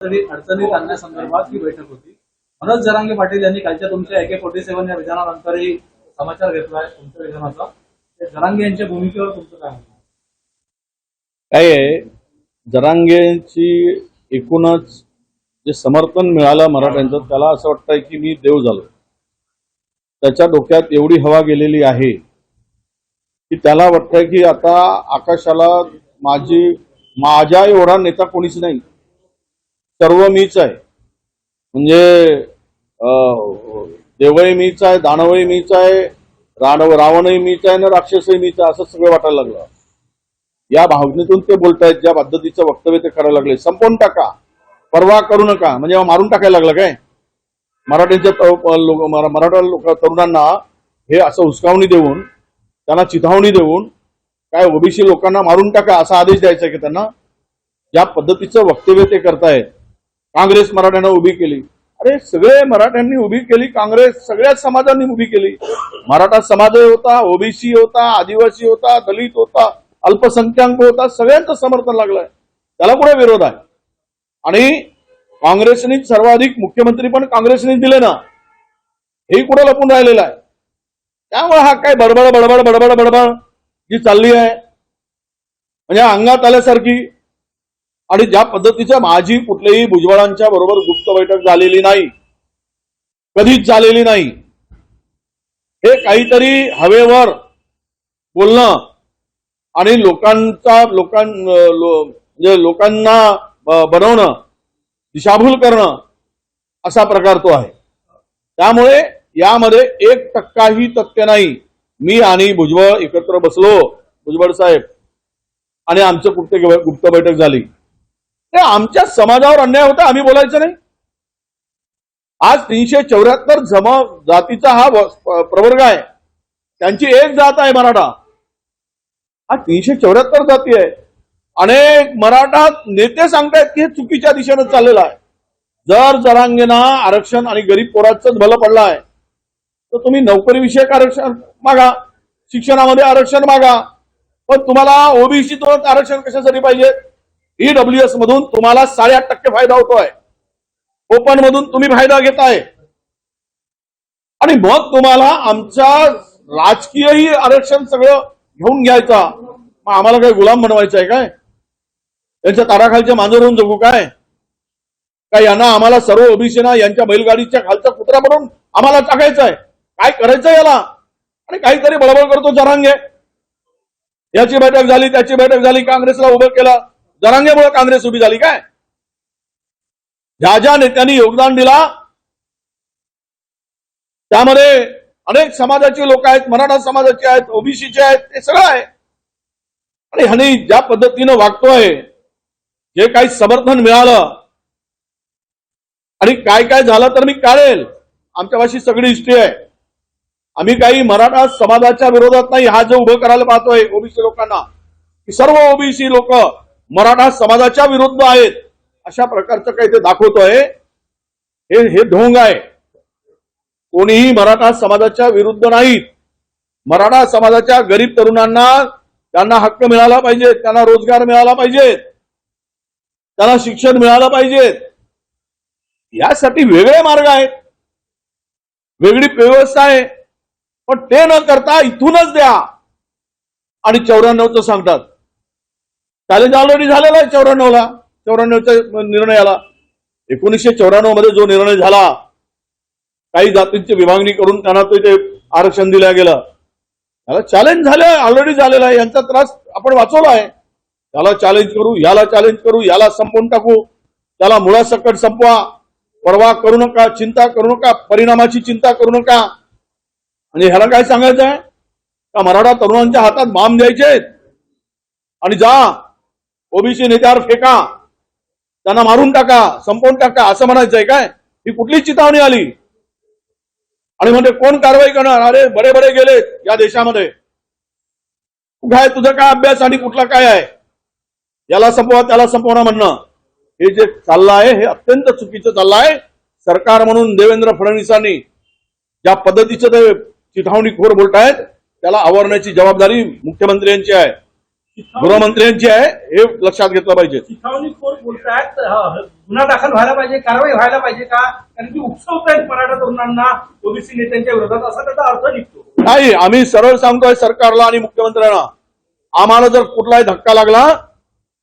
अडचणीत आणण्यासंदर्भात ही बैठक होती. मनोज जरांगे पाटील यांनी कालच्या तुमच्या AK-47 या विधानानंतरही समाचार घेतलाय तुमच्या विधानाचा. जरांगे यांच्या भूमिकेवर तुमचं काय म्हणणं काय आहे? जरांगेंची एकूणच जे समर्थन मिळालं मराठ्यांचं, त्याला असं वाटतंय की मी देव झालो. त्याच्या डोक्यात एवढी हवा गेलेली आहे की त्याला वाटतंय की आता आकाशाला माझ्या एवढा नेता कोणीच नाही, सर्व मीच आहे. म्हणजे देवही मीच आहे, दानवही मीच आहे, रावणही मीच आहे ना राक्षसही मीच आहे, असं सगळं वाटायला लागलं. या भावनेतून ते बोलतायत, ज्या पद्धतीचं वक्तव्य ते करायला लागले. संपवून टाका, परवा करू नका, म्हणजे मारून टाकायला लागलं काय? मराठा तरुणांना हे असं हुसकावणी देऊन, त्यांना चिथावणी देऊन काय ओबीसी लोकांना मारून टाका असा आदेश द्यायचा की त्यांना? ज्या पद्धतीचं वक्तव्य ते करतायत. काँग्रेस मराठ्यांना उभी केली. अरे सगळे मराठ्यांनी उभी केली, काँग्रेस सगळ्याच समाजांनी उभी केली. मराठा समाज होता, ओबीसी होता, आदिवासी होता, दलित होता, अल्पसंख्याक होता, सगळ्यांचं समर्थन लागलंय. त्याला कुठे विरोध आहे? आणि काँग्रेसने सर्वाधिक मुख्यमंत्री पण काँग्रेसने दिले ना, हे कुठे लपून राहिलेलं आहे? त्यामुळे हा काय बडबड बडबड बडबड बडबड जी चालली आहे म्हणजे अंगात आल्यासारखी. आणि ज्या पद्धतीच्या माझी कुठल्याही भुजबळांच्या बरोबर गुप्त बैठक झालेली नाही, कधीच झालेली नाही. हे काहीतरी हवेवर बोलणं आणि लोकांना बनवणं, दिशाभूल करणं असा प्रकार तो आहे. त्यामुळे यामध्ये 1% तथ्य नाही. मी आणि भुजबळ एकत्र बसलो, भुजबळ साहेब, आणि आमचं गुप्त बैठक झाली. ते आमच्या समाजावर अन्याय होता, आम्ही बोलायचं नाही. आज 374 जातीचा हा प्रवर्ग आहे, त्यांची एक जात आहे मराठा. हा 374 जाती आहे. अनेक मराठा नेते सांगतायत की हे चुकीच्या दिशेनं चाललेलं आहे. जर जरांगेंना आरक्षण आणि गरीब पोराचं भलं पडलं आहे तर तुम्ही नोकरीविषयक आरक्षण मागा, शिक्षणामध्ये आरक्षण मागा. पण तुम्हाला ओबीसीतून आरक्षण कशासाठी पाहिजे? EWS मधून तुम्हाला 8.5% फायदा होतोय, ओपन मधून तुम्ही फायदा घेताय, आणि मग तुम्हाला आमच्या राजकीयही आरक्षण सगळं घेऊन घ्यायचा. मग आम्हाला काय गुलाम बनवायचं आहे काय? यांच्या ताराखालच्या मांजरून जगू काय? यांना आम्हाला सर्व ओबीसीना यांच्या बैलगाडीच्या खालचा कुत्रा बनवून आम्हाला टाकायचं आहे? काय करायचं याला? आणि काहीतरी बळबळ करतो जरांगे. याची बैठक झाली, त्याची बैठक झाली, काँग्रेसला उभं केलं. जरांगेमुळे काँग्रेस उभी झाली काय? ज्या ज्या नेत्यांनी योगदान दिला त्यामध्ये अनेक समाजाचे लोक आहेत, मराठा समाजाचे आहेत, ओबीसीचे आहेत, ते सगळं आहे. आणि ह्याने ज्या पद्धतीनं वागतोय, जे काही समर्थन मिळालं आणि काय काय झालं तर मी काढेल. आमच्यापाशी सगळी हिस्ट्री आहे. आम्ही काही मराठा समाजाच्या विरोधात नाही. हा जो उभं करायला पाहतोय ओबीसी लोकांना की सर्व ओबीसी लोक मराठा समाजाच्या विरुद्ध आहेत, अशा प्रकारचं काही ते दाखवतोय, हे ढोंग आहे. कोणीही मराठा समाजाच्या विरुद्ध नाहीत. मराठा समाजाच्या गरीब तरुणांना त्यांना हक्क मिळाला पाहिजे, त्यांना रोजगार मिळाला पाहिजे, त्यांना शिक्षण मिळालं पाहिजे. यासाठी वेगळे मार्ग आहेत, वेगळी व्यवस्था आहे. पण ते न करता इथूनच द्या आणि 94चं सांगतात. चॅलेंज ऑलरेडी झालेला आहे 94चा निर्णय आला. 1994 मध्ये जो निर्णय झाला, काही जातींची विभागणी करून त्यांना ते आरक्षण दिलं गेलं, त्याला चॅलेंज झालं, ऑलरेडी झालेला आहे. यांचा त्रास आपण वाचवला आहे. त्याला चॅलेंज करू, याला चॅलेंज करू, याला संपवून टाकू, त्याला मुळासकट संपवा. परवा करू नका, चिंता करू नका, परिणामाची चिंता करू नका. म्हणजे ह्याला काय सांगायचं आहे का? मराठा तरुणांच्या हातात बाम द्यायचे आणि जा ओबीसी नेत्यावर फेका, त्यांना मारून टाका, संपवून टाका, असं म्हणायचंय काय? ही कुठली चितावणी आली? आणि म्हणजे कोण कारवाई करणार? अरे बडे बडे गेले या देशामध्ये. काय तुझं काय अभ्यास आणि कुठला काय आहे? याला संपवा, त्याला संपवणं म्हणणं, हे जे चाललं आहे हे अत्यंत चुकीचं चाललं आहे. सरकार म्हणून देवेंद्र फडणवीसांनी ज्या पद्धतीचं ते चिथावणीखोर बोलतायत, त्याला आवरण्याची जबाबदारी मुख्यमंत्र्यांची आहे. गृहमंत्र्यांची आहे हे लक्षात घेतलं पाहिजे. चिथावणीखोर बोलतायत, गुन्हा दाखल व्हायला पाहिजे, कारवाई व्हायला पाहिजे का? कारण की उपसवतायत मराठा तरुणांना ओबीसी नेत्यांच्या विरोधात, असा त्याचा अर्थ निघतो. नाही, आम्ही सरळ सांगतोय सरकारला आणि मुख्यमंत्र्यांना, आम्हाला जर कुठलाही धक्का लागला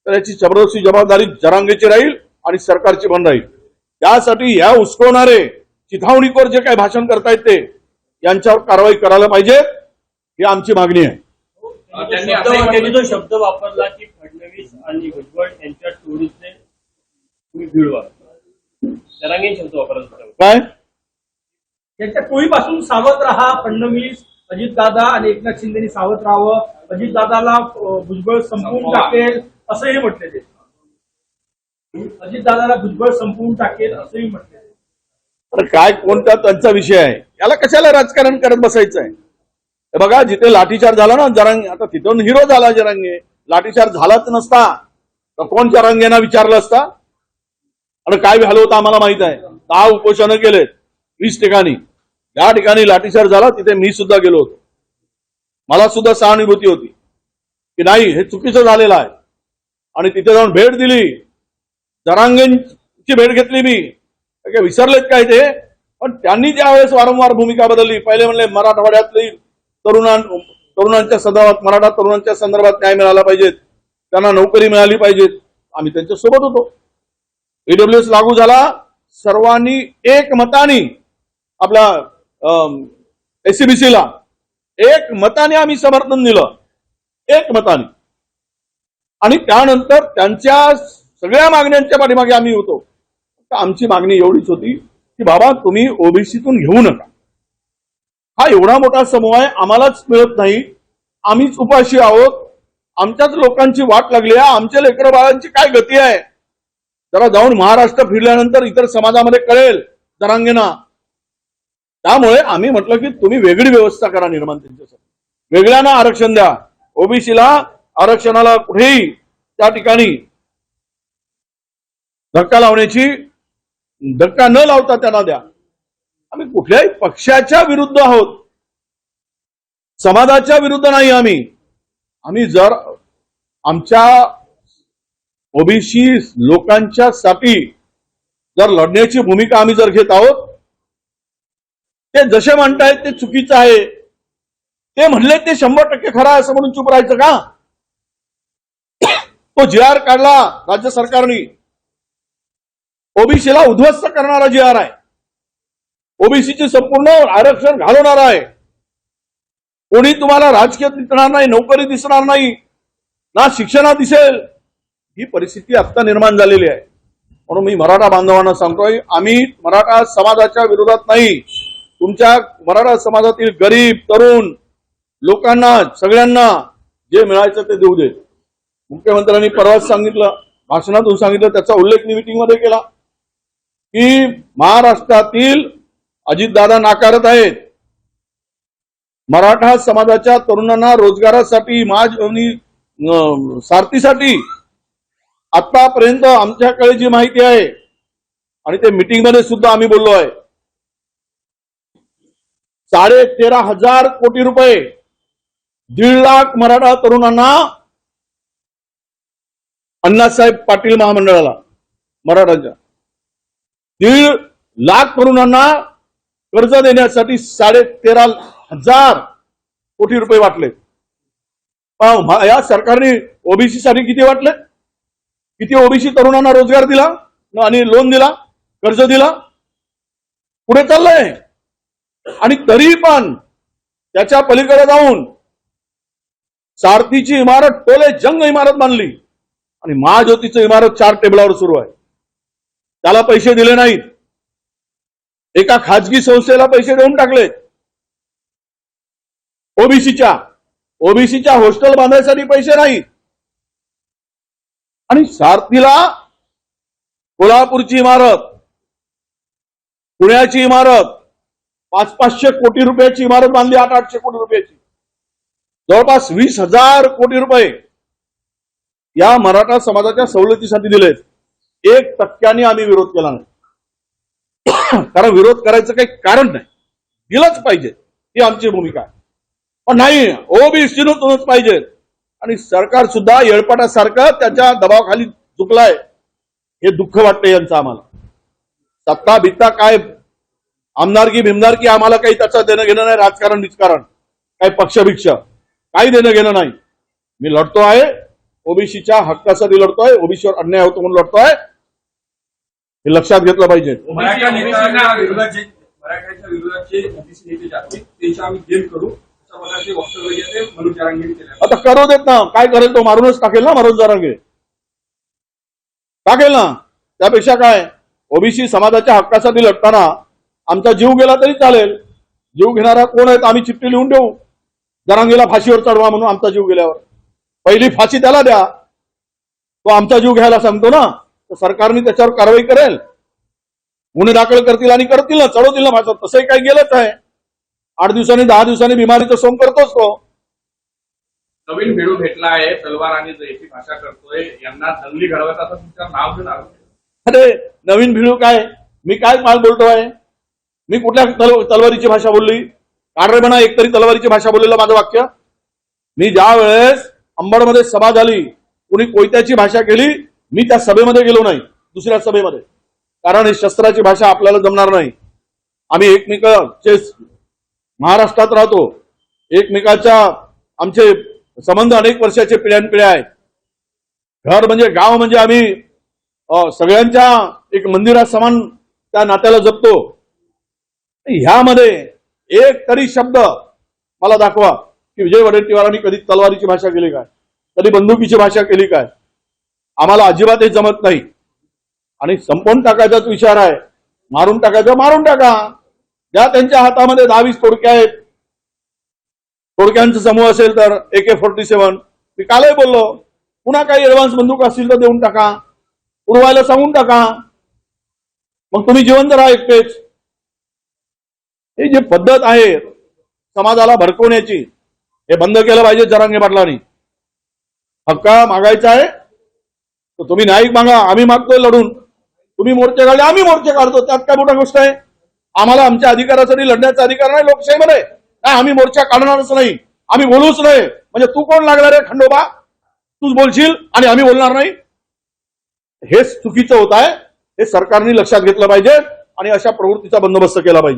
तर याची जबरदस्ती जबाबदारी जरांगेची राहील आणि सरकारची पण राहील. त्यासाठी या उस्कवणारे चिथावणीखोर जे काही भाषण करतायत ते यांच्यावर कारवाई करायला पाहिजे, ही आमची मागणी आहे. त्यांनी जो शब्द वापरला की फडणवीस आणि भुजबळ यांच्या टोळीचे तुम्ही भिडवा, जरांगे शब्द वापरला काय यांच्या टोळीपासून सावध राहा, फडणवीस, अजितदादा आणि एकनाथ शिंदेनी सावध राहावं, अजितदादाला भुजबळ संपवून टाकेल असंही म्हटले ते. अजितदादाला भुजबळ संपवून टाकेल असंही म्हटले. तर काय कोणता त्यांचा विषय आहे, याला कशाला राजकारण करत बसायचं आहे? हे बघा, जिथे लाठीचार्ज झाला ना जरांगे, आता तिथून हिरो झाला जरांगे. लाठीचार्ज झालाच नसता तर कोण जरांगेना विचारलं असता? आणि काय झालं होतं आम्हाला माहित आहे. 10 उपोषणं केलेत 20 ठिकाणी. या ठिकाणी लाठीचार्ज झाला तिथे मी सुद्धा गेलो होतो. मला सुद्धा सहानुभूती होती की नाही, हे चुकीचं झालेलं आहे. आणि तिथे जाऊन भेट दिली, जरांगेंची भेट घेतली मी. काय विसरलेत काय ते? पण त्यांनी ज्यावेळेस वारंवार भूमिका बदलली, पहिले म्हणले मराठवाड्यातली तरुणांच्या संदर्भात, मराठा तरुणांच्या संदर्भात न्याय मिळाला पाहिजे, त्यांना नोकरी मिळाली पाहिजे. आम्ही त्यांच्या सोबत होतो. ईडब्ल्यूएस लागू झाला, सर्वांनी एक मताने आपला एससीबीसीला एक मताने आम्ही समर्थन दिलं, एक मताने. आणि त्यानंतर त्यांच्या सगळ्या मागण्यांच्या पाठीमागे आम्ही होतो. आमची मागणी एवढीच होती की बाबा तुम्ही ओबीसीतून घेऊ नका. हा एवढा मोठा समूह आहे, आम्हालाच मिळत नाही, आम्हीच उपाशी आहोत, आमच्याच लोकांची वाट लागली आहे, आमच्या लेकरं बाळांची काय गती आहे, जरा जाऊन महाराष्ट्र फिरल्यानंतर इतर समाजामध्ये कळेल जरांगेंना. त्यामुळे आम्ही म्हटलं की तुम्ही वेगळी व्यवस्था करा निर्माण, त्यांच्यासाठी वेगळ्यांना आरक्षण द्या. ओबीसीला आरक्षणाला कुठेही त्या ठिकाणी धक्का लावण्याची, धक्का न लावता त्यांना द्या. आम्ही कुठल्याही पक्षाच्या विरुद्ध आहोत, समाजाच्या विरुद्ध नाही. आम्ही जर आमच्या ओबीसी लोकांच्या साठी जर लढण्याची भूमिका आम्ही जर घेत आहोत, ते जसे म्हणतायत ते चुकीचं आहे, ते म्हणले ते 100% खरं आहे असं म्हणून चुप राहायचं का? तो GR काढला राज्य सरकारने, ओबीसीला उद्ध्वस्त करणारा GR आहे, ओबीसीचे संपूर्ण आरक्षण घालवणार आहे. कोणी तुम्हाला राजकीय दिसणार नाही, नोकरी दिसणार नाही, ना शिक्षणात दिसेल. ही परिस्थिती आता निर्माण झालेली आहे. म्हणून मी मराठा बांधवांना सांगतोय, आम्ही मराठा समाजाच्या विरोधात नाही. तुमच्या मराठा समाजातील गरीब तरुण लोकांना सगळ्यांना जे मिळायचं ते देऊ दे. मुख्यमंत्र्यांनी परवाच सांगितलं, भाषणातून सांगितलं, त्याचा उल्लेख मी मीटिंगमध्ये केला की महाराष्ट्रातील अजितदादा नाकारत आहेत. मराठा समाजाच्या तरुणांना रोजगारासाठी, सारथीसाठी आतापर्यंत आमच्याकडे जी माहिती आहे, आणि ते मीटिंगमध्ये सुद्धा आम्ही बोललो आहे, 13,500 कोटी रुपये 1.5 लाख मराठा तरुणांना, अण्णासाहेब पाटील महामंडळाला मराठाच्या 1.5 लाख तरुणांना कर्ज देण्यासाठी 13,500 कोटी रुपये वाटले. या सरकारने ओबीसी साठी किती वाटले? किती ओबीसी तरुणांना रोजगार दिला आणि लोन दिला, कर्ज दिला? पुढे चाललंय. आणि तरी पण त्याच्या पलीकडे जाऊन सारथीची इमारत, टोले जंग इमारत बांधली आणि महाज्योतीची इमारत 4 टेबलावर सुरू आहे. त्याला पैसे दिले नाहीत, एका खाजगी संस्थेला पैसे देऊन टाकले. ओबीसीच्या हॉस्टेल बांधायसाठी पैसे नाहीत. आणि सारथीला कोल्हापूरची इमारत, पुण्याची इमारत, 500-500 कोटी रुपयाची इमारत बांधली, 800-800 कोटी रुपयाची, जवळपास 20,000 कोटी रुपये या मराठा समाजाच्या सवलतीसाठी दिलेत. 1% आम्ही विरोध केला नाही, कारण विरोध करायचं काही कारण नाही, दिलंच पाहिजे, ही आमची भूमिका आहे. पण नाही, ओबीसीतूनच पाहिजे. आणि सरकार सुद्धा येळपाटासारखं त्याच्या दबावाखाली चुकलाय. हे दुःख वाटतंय यांचं आम्हाला. सत्ता बित्ता काय, आमदारकी बिमदारकी आम्हाला काही त्याचं देणं घेणं नाही. राजकारण बिजकारण काही पक्षभिक्ष काही देणं घेणं नाही. मी लढतो आहे ओबीसीच्या हक्कासाठी लढतोय. ओबीसीवर अन्याय होतो म्हणून लढतोय. हे लक्षात घेतलं पाहिजे. मराठा नेत्यांच्या विरोधात जे ओबीसी नेते जातील त्यांची आम्ही गेम करू अशा प्रकारचे वक्तव्य ते मनोज जरांगेंनी केले. आता करू देत ना. काय करेल तो मारूनच टाकेल ना. मनोज जरांगे टाकेल ना. त्यापेक्षा काय, ओबीसी समाजाच्या हक्कासाठी लढताना आमचा जीव गेला तरी चालेल. जीव घेणारा कोण आहे आम्ही चिठ्ठी लिहून देऊ. जरांगेला फाशीवर चढवा म्हणून आमचा जीव गेल्यावर पहिली फाशी त्याला द्या. तो आमचा जीव घ्यायला सांगतो ना. तर सरकारने त्याच्यावर कारवाई करेल. गुन्हे दाखल करतील आणि करतील ना. चढवतील ना भाषा. तसंही काही गेलंच आहे. 8 दिवसांनी 10 दिवसांनी बिमारीचं सोंग करतोच तो. नवीन भिडू भेटला आहे. तलवार आणि जयची भाषा करतोय. यांना दंगली घडवत असं तुमचं नाव घेऊन आरोप केला. अरे नवीन भिडू काय, मी काय माल बोलतोय. मी कुठल्या तलवारीची भाषा बोलली. काढरेपणा एकतरी तलवारीची भाषा बोललेलं माझं वाक्य. मी ज्या वेळेस अंबडमध्ये सभा झाली कुणी कोयत्याची भाषा केली, मी त्या सभेमध्ये गेलो नाही. दुसऱ्या सभेमध्ये. कारण ही शस्त्राची भाषा आपल्याला जमणार नाही. आम्ही एकमेकाचे महाराष्ट्रात राहतो. एकमेकाच्या आमचे संबंध अनेक वर्षाचे पिढ्यानपिढ्या आहेत. घर म्हणजे गाव म्हणजे आम्ही सगळ्यांच्या एक मंदिरात समान त्या नात्याला जपतो. ह्यामध्ये एक तरी शब्द मला दाखवा की विजय वडेट्टीवारांनी कधी तलवारीची भाषा केली काय, कधी बंदुकीची भाषा केली काय. आम्हाला अजिबात हे जमत नाही. आणि संपवून टाकायचाच विचार आहे. मारून टाकायचं मारून टाका. ज्या त्यांच्या हातामध्ये 10-20 तोडक्या आहेत, तोडक्यांचा समूह असेल तर AK-47 मी कालही बोललो. पुन्हा काही ऍडव्हान्स बंदूक असतील तर देऊन टाका. उडवायला सांगून टाका. मग तुम्ही जिवंत राहा एकटेच. ही जी पद्धत आहे समाजाला भडकवण्याची, हे बंद केलं पाहिजे जरांगे पाटलांनी. हक्क मागायचा आहे तर तुम्ही न्यायिक मागा. आम्ही मागतोय लढून. तुम्ही मोर्चे काढले, आम्ही मोर्चे काढतो. त्यात काय मोठा गोष्ट आहे. आम्हाला आमच्या अधिकारासाठी लढण्याचा अधिकार नाही लोकशाहीमध्ये. नाही आम्ही मोर्चा काढणारच नाही. आम्ही बोलूच नाही. म्हणजे तू कोण लागला रे खंडोबा, तूच बोलशील आणि आम्ही बोलणार नाही. हेच चुकीचं होत आहे. हे सरकारने लक्षात घेतलं पाहिजे आणि अशा प्रवृत्तीचा बंदोबस्त केला पाहिजे.